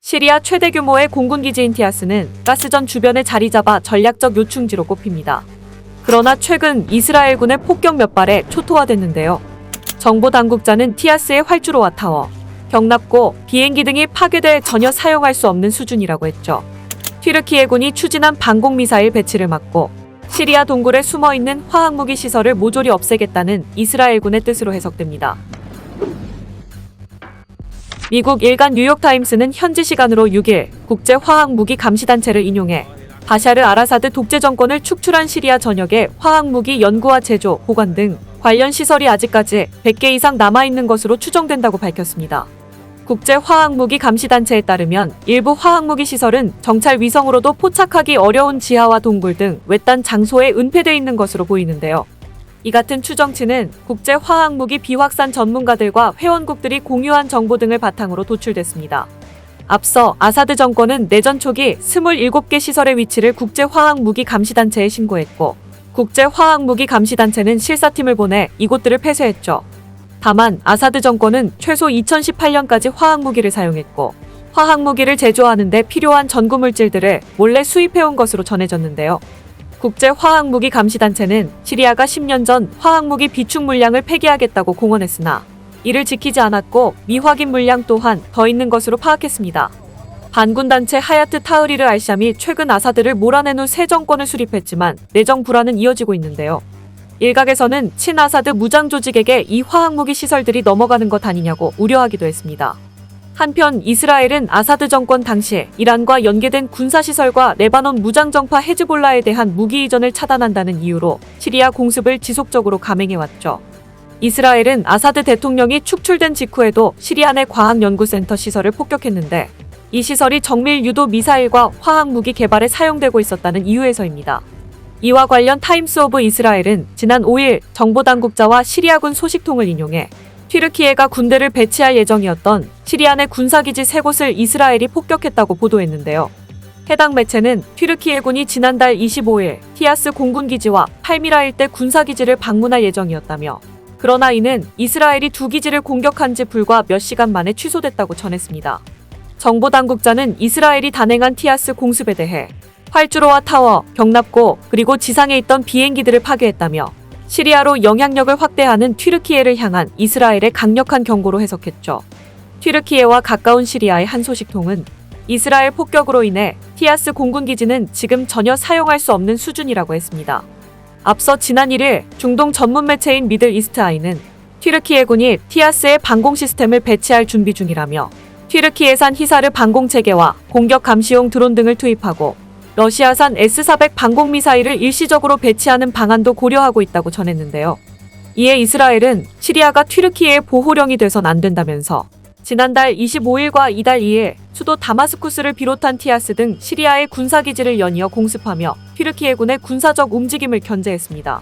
시리아 최대 규모의 공군기지인 티아스는 가스전 주변에 자리 잡아 전략적 요충지로 꼽힙니다. 그러나 최근 이스라엘군의 폭격 몇 발에 초토화됐는데요. 정보 당국자는 티아스의 활주로와 타워, 경납고, 비행기 등이 파괴돼 전혀 사용할 수 없는 수준이라고 했죠. 튀르키예군이 추진한 방공미사일 배치를 막고 시리아 동굴에 숨어있는 화학무기 시설을 모조리 없애겠다는 이스라엘군의 뜻으로 해석됩니다. 미국 일간 뉴욕타임스는 현지 시간으로 6일 국제화학무기 감시단체를 인용해 바샤르 아라사드 독재 정권을 축출한 시리아 전역의 화학무기 연구와 제조, 보관 등 관련 시설이 아직까지 100개 이상 남아있는 것으로 추정된다고 밝혔습니다. 국제화학무기 감시단체에 따르면 일부 화학무기 시설은 정찰 위성으로도 포착하기 어려운 지하와 동굴 등 외딴 장소에 은폐되어 있는 것으로 보이는데요. 이 같은 추정치는 국제화학무기 비확산 전문가들과 회원국들이 공유한 정보 등을 바탕으로 도출됐습니다. 앞서 아사드 정권은 내전 초기 27개 시설의 위치를 국제화학무기 감시단체에 신고했고 국제화학무기 감시단체는 실사팀을 보내 이곳들을 폐쇄했죠. 다만 아사드 정권은 최소 2018년까지 화학무기를 사용했고 화학무기를 제조하는 데 필요한 전구물질들을 몰래 수입해온 것으로 전해졌는데요. 국제화학무기 감시단체는 시리아가 10년 전 화학무기 비축 물량을 폐기하겠다고 공언했으나 이를 지키지 않았고 미확인 물량 또한 더 있는 것으로 파악했습니다. 반군단체 하야트 타흐리르 알샴이 최근 아사드를 몰아낸 후 새 정권을 수립했지만 내정 불안은 이어지고 있는데요. 일각에서는 친아사드 무장 조직에게 이 화학무기 시설들이 넘어가는 것 아니냐고 우려하기도 했습니다. 한편 이스라엘은 아사드 정권 당시 이란과 연계된 군사시설과 레바논 무장정파 헤즈볼라에 대한 무기 이전을 차단한다는 이유로 시리아 공습을 지속적으로 감행해왔죠. 이스라엘은 아사드 대통령이 축출된 직후에도 시리아 내 과학연구센터 시설을 폭격했는데 이 시설이 정밀 유도 미사일과 화학무기 개발에 사용되고 있었다는 이유에서입니다. 이와 관련 타임스 오브 이스라엘은 지난 5일 정보당국자와 시리아군 소식통을 인용해 튀르키예가 군대를 배치할 예정이었던 시리아 내 군사기지 3곳을 이스라엘이 폭격했다고 보도했는데요. 해당 매체는 튀르키예군이 지난달 25일 티아스 공군기지와 팔미라 일대 군사기지를 방문할 예정이었다며 그러나 이는 이스라엘이 2기지를 공격한 지 불과 몇 시간 만에 취소됐다고 전했습니다. 정보당국자는 이스라엘이 단행한 티아스 공습에 대해 활주로와 타워, 경납고 그리고 지상에 있던 비행기들을 파괴했다며 시리아로 영향력을 확대하는 튀르키예를 향한 이스라엘의 강력한 경고로 해석했죠. 튀르키예와 가까운 시리아의 한 소식통은 이스라엘 폭격으로 인해 티아스 공군기지는 지금 전혀 사용할 수 없는 수준이라고 했습니다. 앞서 지난 1일 중동 전문 매체인 미들 이스트 아이는 튀르키예군이 티아스의 방공 시스템을 배치할 준비 중이라며 튀르키예산 히사르 방공체계와 공격 감시용 드론 등을 투입하고 러시아산 S-400 방공미사일을 일시적으로 배치하는 방안도 고려하고 있다고 전했는데요. 이에 이스라엘은 시리아가 튀르키예의 보호령이 돼선 안 된다면서 지난달 25일과 이달 2일 수도 다마스쿠스를 비롯한 티아스 등 시리아의 군사기지를 연이어 공습하며 튀르키예군의 군사적 움직임을 견제했습니다.